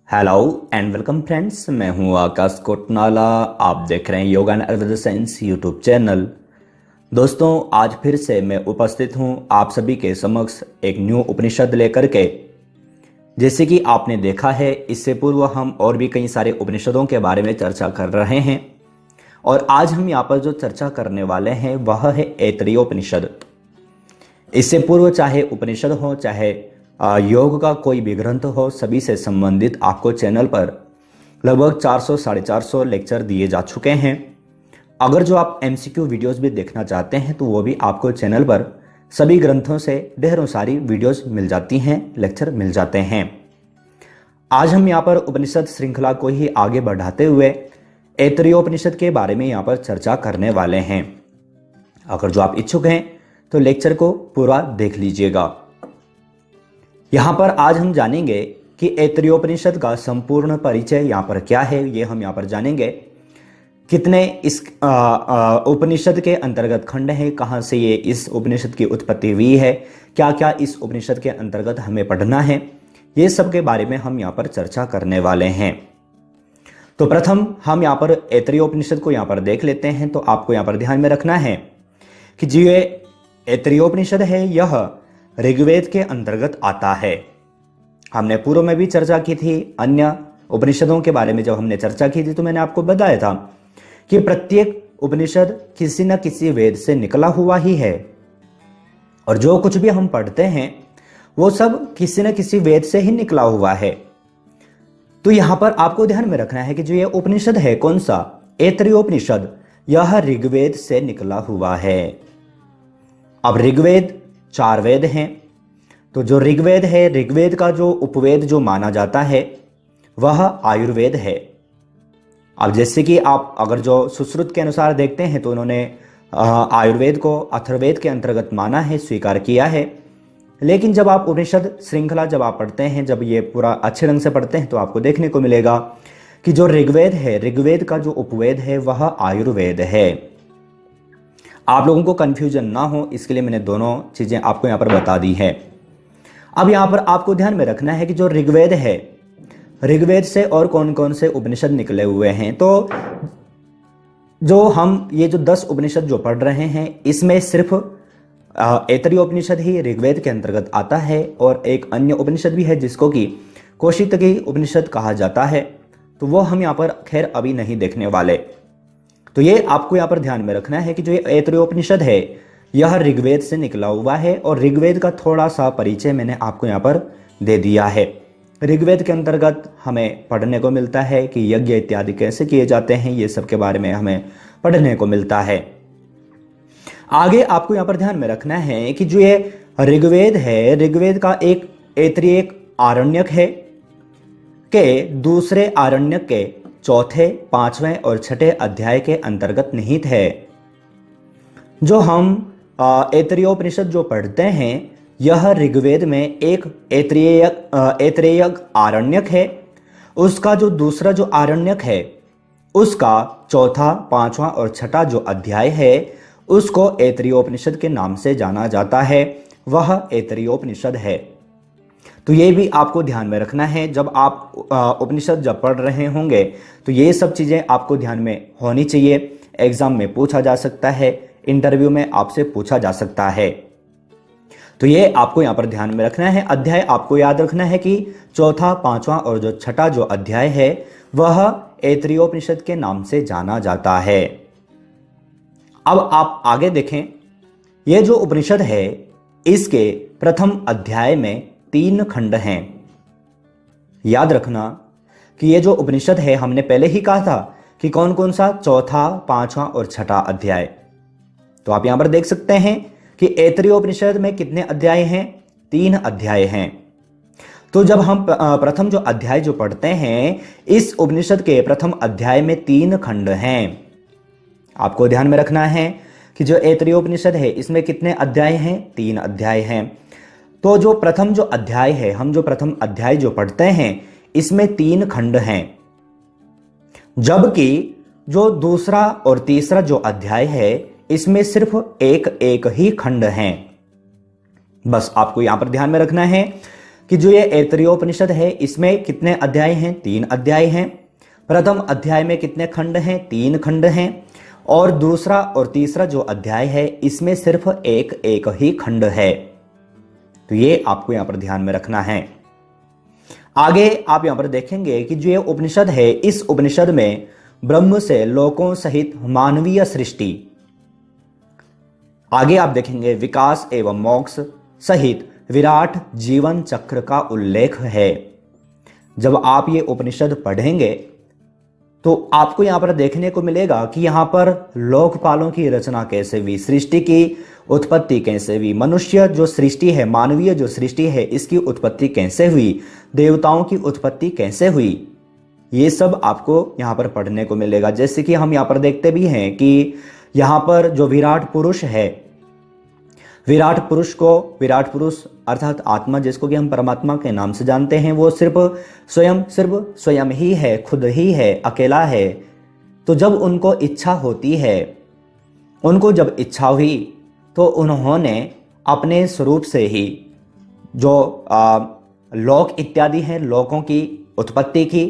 Hello and welcome friends, मैं हूं आकाश कोटनाला। आप देख रहे हैं yoga and Ayurveda science YouTube channel. दोस्तों, आज फिर से मैं उपस्थित हूं आप सभी के समक्ष एक न्यू उपनिषद लेकर के। जैसे कि आपने देखा है, इससे पूर्व हम और भी कई सारे उपनिषदों के बारे में चर्चा कर रहे हैं और आज हम यहाँ पर जो चर्चा करने वाले हैं वह है ऐतरेय उपनिषद। इससे पूर्व चाहे उपनिषद हो चाहे योग का कोई भी ग्रंथ हो, सभी से संबंधित आपको चैनल पर लगभग 400 साढ़े 400 लेक्चर दिए जा चुके हैं। अगर जो आप एमसीक्यू वीडियोस भी देखना चाहते हैं तो वो भी आपको चैनल पर सभी ग्रंथों से ढेरों सारी वीडियोस मिल जाती हैं, लेक्चर मिल जाते हैं। आज हम यहाँ पर उपनिषद श्रृंखला को ही आगे बढ़ाते हुए ऐतरेयोपनिषद के बारे में यहाँ पर चर्चा करने वाले हैं। अगर जो आप इच्छुक हैं तो लेक्चर को पूरा देख लीजिएगा। यहाँ पर आज हम जानेंगे कि ऐतरेयोपनिषद का संपूर्ण परिचय यहाँ पर क्या है, ये हम यहाँ पर जानेंगे। कितने इस उपनिषद के अंतर्गत खंड हैं, कहाँ से ये इस उपनिषद की उत्पत्ति हुई है, क्या क्या इस उपनिषद के अंतर्गत हमें पढ़ना है, ये सब के बारे में हम यहाँ पर चर्चा करने वाले हैं। तो प्रथम हम यहाँ पर ऐतरेयोपनिषद को यहाँ पर देख लेते हैं। तो आपको यहाँ पर ध्यान में रखना है कि जो ये ऐतरेयोपनिषद है यह ऋग्वेद के अंतर्गत आता है। हमने पूर्व में भी चर्चा की थी अन्य उपनिषदों के बारे में। जब हमने चर्चा की थी तो मैंने आपको बताया था कि प्रत्येक उपनिषद किसी न किसी वेद से निकला हुआ ही है और जो कुछ भी हम पढ़ते हैं वो सब किसी न किसी वेद से ही निकला हुआ है। तो यहां पर आपको ध्यान में रखना है कि जो ये उपनिषद है, कौन सा ऐतरेयोपनिषद, यह ऋग्वेद से निकला हुआ है। अब ऋग्वेद 4 वेद हैं। तो जो ऋग्वेद है, ऋग्वेद का जो उपवेद जो माना जाता है वह आयुर्वेद है। अब जैसे कि आप अगर जो सुश्रुत के अनुसार देखते हैं तो उन्होंने आयुर्वेद को अथर्ववेद के अंतर्गत माना है, स्वीकार किया है। लेकिन जब आप उपनिषद श्रृंखला जब आप पढ़ते हैं, जब ये पूरा अच्छे ढंग से पढ़ते हैं तो आपको देखने को मिलेगा कि जो ऋग्वेद है, ऋग्वेद का जो उपवेद है वह आयुर्वेद है। आप लोगों को कंफ्यूजन ना हो इसके लिए मैंने दोनों चीजें आपको यहाँ पर बता दी है। अब यहाँ पर आपको ध्यान में रखना है कि जो ऋग्वेद है, ऋग्वेद से और कौन कौन से उपनिषद निकले हुए हैं। तो जो हम ये जो 10 उपनिषद जो पढ़ रहे हैं इसमें सिर्फ ऐतरेयोपनिषद ही ऋग्वेद के अंतर्गत आता है और एक अन्य उपनिषद भी है जिसको कि कौशितकी उपनिषद कहा जाता है। तो वो हम यहाँ पर खैर अभी नहीं देखने वाले। तो ये आपको यहाँ पर ध्यान में रखना है कि जो ये ऐतरेयोपनिषद है यह ऋग्वेद से निकला हुआ है और ऋग्वेद का थोड़ा सा परिचय मैंने आपको यहाँ पर दे दिया है। ऋग्वेद के अंतर्गत हमें पढ़ने को मिलता है कि यज्ञ इत्यादि कैसे किए जाते हैं, ये सब के बारे में हमें पढ़ने को मिलता है। आगे आपको यहाँ पर ध्यान में रखना है कि जो ये ऋग्वेद है, ऋग्वेद का एक ऐतरेय आरण्यक है के दूसरे आरण्यक के चौथे, 5वें और 6ठे अध्याय के अंतर्गत निहित है। जो हम ऐतरेयोपनिषद जो पढ़ते हैं यह ऋग्वेद में एक ऐतरेय आरण्यक है। उसका जो दूसरा जो आरण्यक है उसका चौथा, 5वां और 6ठा जो अध्याय है उसको ऐतरेयोपनिषद के नाम से जाना जाता है, वह ऐतरेयोपनिषद है। तो ये भी आपको ध्यान में रखना है। जब आप उपनिषद जब पढ़ रहे होंगे तो ये सब चीज़ें आपको ध्यान में होनी चाहिए। एग्जाम में पूछा जा सकता है, इंटरव्यू में आपसे पूछा जा सकता है। तो ये आपको यहाँ पर ध्यान में रखना है। अध्याय आपको याद रखना है कि चौथा, 5वां और जो 6ठा जो अध्याय है वह ऐतरेयोपनिषद के नाम से जाना जाता है। अब आप आगे देखें, यह जो उपनिषद है इसके प्रथम अध्याय में 3 खंड हैं। याद रखना कि ये जो उपनिषद है हमने पहले ही कहा था कि कौन कौन सा, चौथा, 5वां और 6ठा अध्याय। तो आप यहां पर देख सकते हैं कि ऐतरेयोपनिषद में कितने अध्याय हैं, 3 अध्याय हैं। तो जब हम प्रथम जो अध्याय जो पढ़ते हैं, इस उपनिषद के प्रथम अध्याय में 3 खंड हैं। आपको ध्यान में रखना है कि जो ऐतरेयोपनिषद है इसमें कितने अध्याय हैं, 3 अध्याय हैं। तो जो प्रथम जो अध्याय है, हम जो प्रथम अध्याय जो पढ़ते हैं इसमें 3 खंड हैं, जबकि जो दूसरा और तीसरा जो अध्याय है इसमें सिर्फ एक ही खंड है। बस आपको यहां पर ध्यान में रखना है कि जो ये ऐतरेयोपनिषद है इसमें कितने अध्याय हैं? 3 अध्याय हैं। प्रथम अध्याय में कितने खंड हैं? 3 खंड हैं। और दूसरा और तीसरा जो अध्याय है इसमें सिर्फ एक ही खंड है। तो ये आपको यहां पर ध्यान में रखना है। आगे आप यहां पर देखेंगे कि जो ये उपनिषद है, इस उपनिषद में ब्रह्म से लोकों सहित मानवीय सृष्टि, आगे आप देखेंगे विकास एवं मोक्ष सहित विराट जीवन चक्र का उल्लेख है। जब आप ये उपनिषद पढ़ेंगे तो आपको यहां पर देखने को मिलेगा कि यहां पर लोकपालों की रचना कैसे हुई, सृष्टि की उत्पत्ति कैसे हुई, मनुष्य जो सृष्टि है, मानवीय जो सृष्टि है, इसकी उत्पत्ति कैसे हुई, देवताओं की उत्पत्ति कैसे हुई, ये सब आपको यहां पर पढ़ने को मिलेगा। जैसे कि हम यहां पर देखते भी हैं कि यहां पर जो विराट पुरुष है, विराट पुरुष अर्थात आत्मा, जिसको कि हम परमात्मा के नाम से जानते हैं, वो सिर्फ स्वयं ही है, खुद ही है, अकेला है। तो जब उनको इच्छा होती है, उनको जब इच्छा हुई तो उन्होंने अपने स्वरूप से ही जो लोक इत्यादि हैं, लोकों की उत्पत्ति की,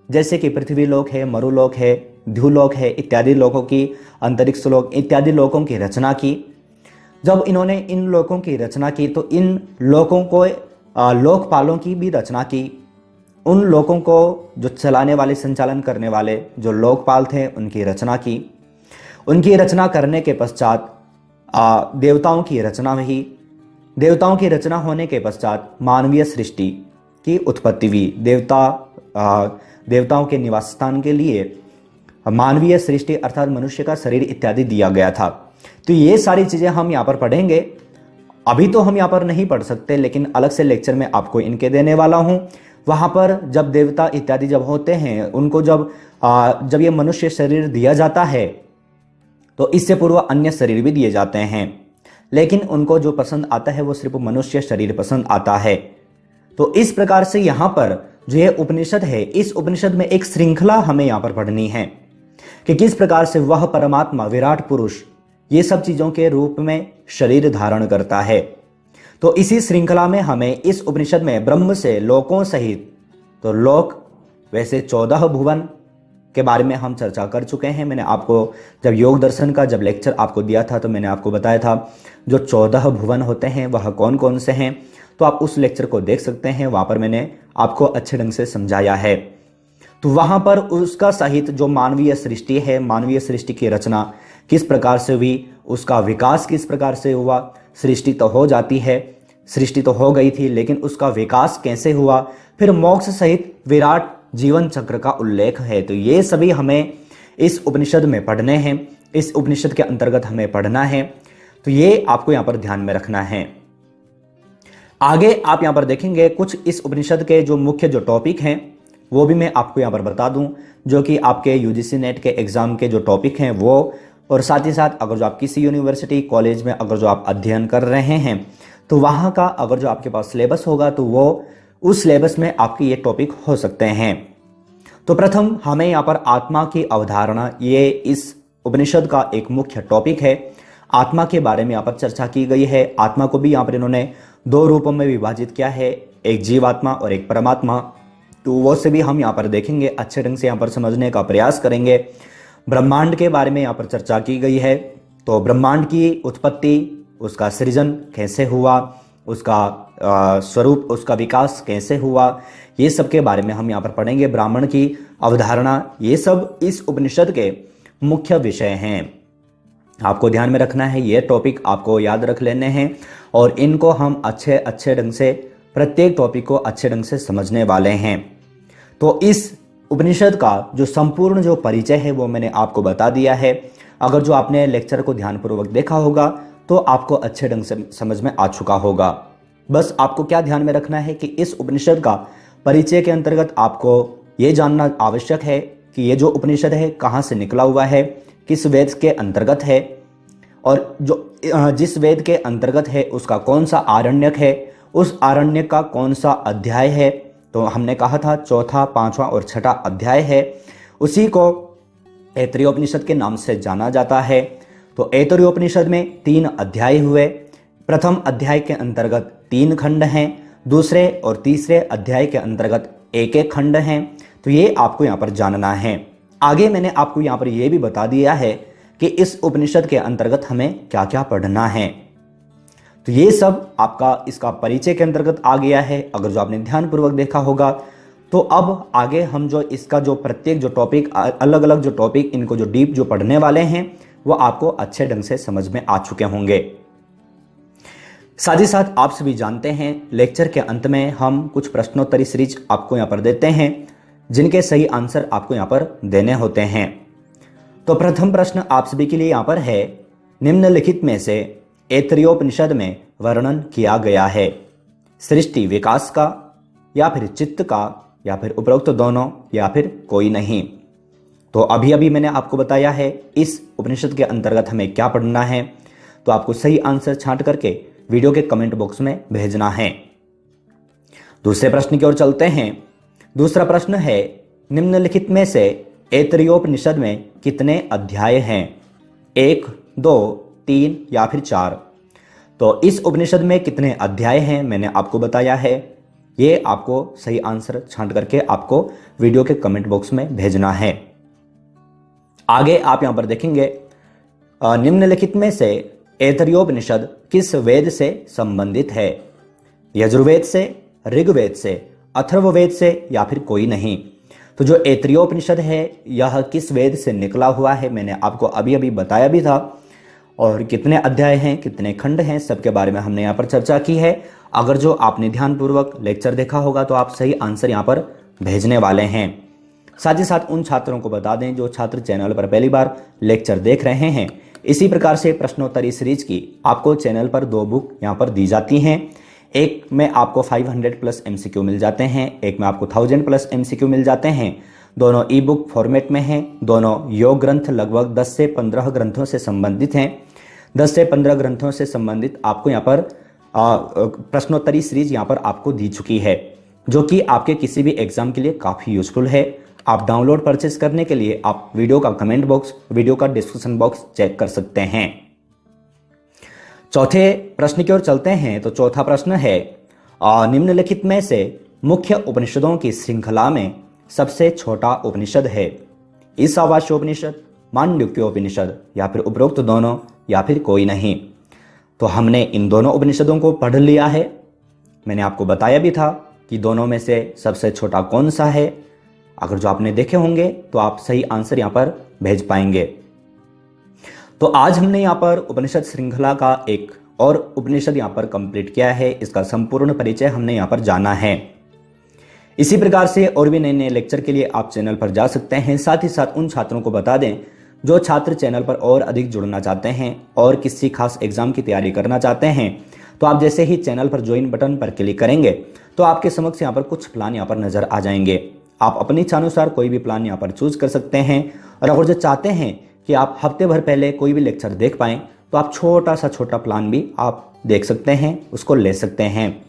जैसे कि पृथ्वी लोक है, मरुलोक है, द्युलोक है, इत्यादि लोकों की, अंतरिक्ष लोक इत्यादि लोकों की रचना की। जब इन्होंने इन लोकों की रचना की तो इन लोकों को लोकपालों की भी रचना की। उन लोकों को जो चलाने वाले, संचालन करने वाले जो लोकपाल थे, उनकी रचना की। उनकी रचना करने के पश्चात देवताओं की रचना हुई। देवताओं की रचना होने के पश्चात मानवीय सृष्टि की उत्पत्ति हुई। देवताओं के निवास स्थान के लिए मानवीय सृष्टि अर्थात मनुष्य का शरीर इत्यादि दिया गया था। तो ये सारी चीजें हम यहाँ पर पढ़ेंगे। अभी तो हम यहाँ पर नहीं पढ़ सकते, लेकिन अलग से लेक्चर में आपको इनके देने वाला हूँ। वहां पर जब देवता इत्यादि जब होते हैं, उनको जब ये मनुष्य शरीर दिया जाता है तो इससे पूर्व अन्य शरीर भी दिए जाते हैं, लेकिन उनको जो पसंद आता है वो सिर्फ मनुष्य शरीर पसंद आता है। तो इस प्रकार से यहाँ पर जो ये उपनिषद है, इस उपनिषद में एक श्रृंखला हमें यहाँ पर पढ़नी है कि किस प्रकार से वह परमात्मा विराट पुरुष ये सब चीजों के रूप में शरीर धारण करता है। तो इसी श्रृंखला में हमें इस उपनिषद में ब्रह्म से लोकों सहित, तो लोक वैसे 14 भुवन के बारे में हम चर्चा कर चुके हैं। मैंने आपको जब योग दर्शन का जब लेक्चर आपको दिया था तो मैंने आपको बताया था जो 14 भुवन होते हैं वह कौन कौन से हैं। तो आप उस लेक्चर को देख सकते हैं, वहां पर मैंने आपको अच्छे ढंग से समझाया है। तो वहां पर उसका सहित जो मानवीय सृष्टि है, मानवीय सृष्टि की रचना किस प्रकार से हुई, उसका विकास किस प्रकार से हुआ। सृष्टि तो हो जाती है, सृष्टि तो हो गई थी, लेकिन उसका विकास कैसे हुआ, फिर मोक्ष सहित विराट जीवन चक्र का उल्लेख है। तो ये सभी हमें इस उपनिषद में पढ़ने हैं, इस उपनिषद के अंतर्गत हमें पढ़ना है। तो ये आपको यहां पर ध्यान में रखना है। आगे आप यहां पर देखेंगे कुछ इस उपनिषद के जो मुख्य जो टॉपिक हैं वो भी मैं आपको यहां पर बता दूं, जो कि आपके यूजीसी नेट के एग्जाम के जो टॉपिक हैं वो, और साथ ही साथ अगर जो आप किसी यूनिवर्सिटी कॉलेज में अगर जो आप अध्ययन कर रहे हैं तो वहां का अगर जो आपके पास सिलेबस होगा तो वो उस सिलेबस में आपके ये टॉपिक हो सकते हैं। तो प्रथम हमें यहाँ पर आत्मा की अवधारणा, ये इस उपनिषद का एक मुख्य टॉपिक है। आत्मा के बारे में यहाँ पर चर्चा की गई है। आत्मा को भी यहाँ पर इन्होंने 2 रूपों में विभाजित किया है, एक जीवात्मा और एक परमात्मा। तो वो से भी हम यहाँ पर देखेंगे, अच्छे ढंग से यहाँ पर समझने का प्रयास करेंगे। ब्रह्मांड के बारे में यहाँ पर चर्चा की गई है। तो ब्रह्मांड की उत्पत्ति, उसका सृजन कैसे हुआ, उसका स्वरूप, उसका विकास कैसे हुआ, ये सब के बारे में हम यहाँ पर पढ़ेंगे। ब्राह्मण की अवधारणा, ये सब इस उपनिषद के मुख्य विषय हैं। आपको ध्यान में रखना है, ये टॉपिक आपको याद रख लेने हैं और इनको हम अच्छे ढंग से, प्रत्येक टॉपिक को अच्छे ढंग से समझने वाले हैं। तो इस उपनिषद का जो संपूर्ण जो परिचय है वो मैंने आपको बता दिया है। अगर जो आपने लेक्चर को ध्यानपूर्वक देखा होगा तो आपको अच्छे ढंग से समझ में आ चुका होगा। बस आपको क्या ध्यान में रखना है कि इस उपनिषद का परिचय के अंतर्गत आपको ये जानना आवश्यक है कि ये जो उपनिषद है कहाँ से निकला हुआ है, किस वेद के अंतर्गत है, और जो जिस वेद के अंतर्गत है उसका कौन सा आरण्यक है, उस आरण्यक का कौन सा अध्याय है। तो हमने कहा था चौथा, 5वां और 6ठा अध्याय है, उसी को ऐतरेयोपनिषद के नाम से जाना जाता है। तो ऐतरेयोपनिषद में 3 अध्याय हुए। प्रथम अध्याय के अंतर्गत 3 खंड हैं, दूसरे और तीसरे अध्याय के अंतर्गत एक एक खंड हैं, तो ये आपको यहाँ पर जानना है। आगे मैंने आपको यहाँ पर यह भी बता दिया है कि इस उपनिषद के अंतर्गत हमें क्या क्या पढ़ना है। तो ये सब आपका इसका परिचय के अंतर्गत आ गया है, अगर जो आपने ध्यानपूर्वक देखा होगा। तो अब आगे हम जो इसका जो प्रत्येक जो टॉपिक अलग अलग जो टॉपिक इनको जो डीप जो पढ़ने वाले हैं वो आपको अच्छे ढंग से समझ में आ चुके होंगे। साथ ही साथ आप सभी जानते हैं लेक्चर के अंत में हम कुछ प्रश्नोत्तरी सीरीज आपको यहाँ पर देते हैं जिनके सही आंसर आपको यहाँ पर देने होते हैं। तो प्रथम प्रश्न आप सभी के लिए यहाँ पर है, निम्नलिखित में से ऐतरेयोपनिषद में वर्णन किया गया है सृष्टि विकास का या फिर चित्त का या फिर उपरोक्त दोनों या फिर कोई नहीं। तो अभी अभी मैंने आपको बताया है इस उपनिषद के अंतर्गत हमें क्या पढ़ना है, तो आपको सही आंसर छांट करके वीडियो के कमेंट बॉक्स में भेजना है। दूसरे प्रश्न की ओर चलते हैं। दूसरा प्रश्न है, निम्नलिखित में से ऐतरेयोपनिषद में कितने अध्याय हैं? 1, 2, 3 या फिर 4। तो इस उपनिषद में कितने अध्याय हैं मैंने आपको बताया है, ये आपको सही आंसर छांट करके आपको वीडियो के कमेंट बॉक्स में भेजना है। आगे आप यहां पर देखेंगे, निम्नलिखित में से ऐतरेयोपनिषद किस वेद से संबंधित है? यजुर्वेद से, ऋग्वेद से, अथर्ववेद से या फिर कोई नहीं। तो जो ऐतरेयोपनिषद है यह किस वेद से निकला हुआ है मैंने आपको अभी अभी बताया भी था, और कितने अध्याय हैं, कितने खंड हैं, सबके बारे में हमने यहाँ पर चर्चा की है। अगर जो आपने ध्यानपूर्वक लेक्चर देखा होगा तो आप सही आंसर यहाँ पर भेजने वाले हैं। साथ ही साथ उन छात्रों को बता दें जो छात्र चैनल पर पहली बार लेक्चर देख रहे हैं, इसी प्रकार से प्रश्नोत्तरी सीरीज की आपको चैनल पर 2 बुक यहाँ पर दी जाती हैं। एक में आपको 500 प्लस MCQ मिल जाते हैं, एक में आपको 1000 प्लस MCQ मिल जाते हैं। दोनों ई बुक फॉर्मेट में हैं। दोनों योग ग्रंथ लगभग 10 से 15 ग्रंथों से संबंधित हैं। 10 से 15 ग्रंथों से संबंधित आपको यहाँ पर प्रश्नोत्तरी सीरीज यहाँ पर आपको दी चुकी है, जो कि आपके किसी भी एग्जाम के लिए काफ़ी यूजफुल है। आप डाउनलोड परचेस करने के लिए आप वीडियो का कमेंट बॉक्स, वीडियो का डिस्क्रिप्शन बॉक्स चेक कर सकते हैं। चौथे प्रश्न की ओर चलते हैं। तो चौथा प्रश्न है, निम्नलिखित में से मुख्य उपनिषदों की श्रृंखला में सबसे छोटा उपनिषद है? ईशावास्योपनिषद, मांडुक्योपनिषद या फिर उपरोक्त दोनों या फिर कोई नहीं। तो हमने इन दोनों उपनिषदों को पढ़ लिया है। मैंने आपको बताया भी था कि दोनों में से सबसे छोटा कौन सा है। अगर जो आपने देखे होंगे तो आप सही आंसर यहाँ पर भेज पाएंगे। तो आज हमने यहाँ पर उपनिषद श्रृंखला का एक और उपनिषद यहाँ पर कंप्लीट किया है। इसका संपूर्ण परिचय हमने यहाँ पर जाना है। इसी प्रकार से और भी नए नए लेक्चर के लिए आप चैनल पर जा सकते हैं। साथ ही साथ उन छात्रों को बता दें जो छात्र चैनल पर और अधिक जुड़ना चाहते हैं और किसी खास एग्जाम की तैयारी करना चाहते हैं, तो आप जैसे ही चैनल पर ज्वाइन बटन पर क्लिक करेंगे तो आपके समक्ष यहाँ पर कुछ प्लान यहाँ पर नजर आ जाएंगे। आप अपनी इच्छानुसार कोई भी प्लान यहाँ पर चूज कर सकते हैं। और अगर जो चाहते हैं कि आप हफ्ते भर पहले कोई भी लेक्चर देख पाएं, तो आप छोटा प्लान भी आप देख सकते हैं, उसको ले सकते हैं।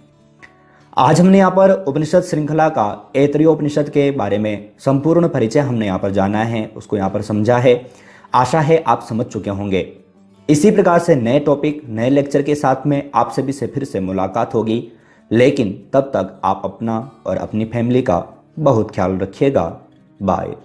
आज हमने यहाँ पर उपनिषद श्रृंखला का ऐतरेयोपनिषद के बारे में संपूर्ण परिचय हमने यहाँ पर जाना है, उसको यहाँ पर समझा है। आशा है आप समझ चुके होंगे। इसी प्रकार से नए टॉपिक, नए लेक्चर के साथ में आप सभी से फिर से मुलाकात होगी। लेकिन तब तक आप अपना और अपनी फैमिली का बहुत ख्याल रखिएगा। बाय।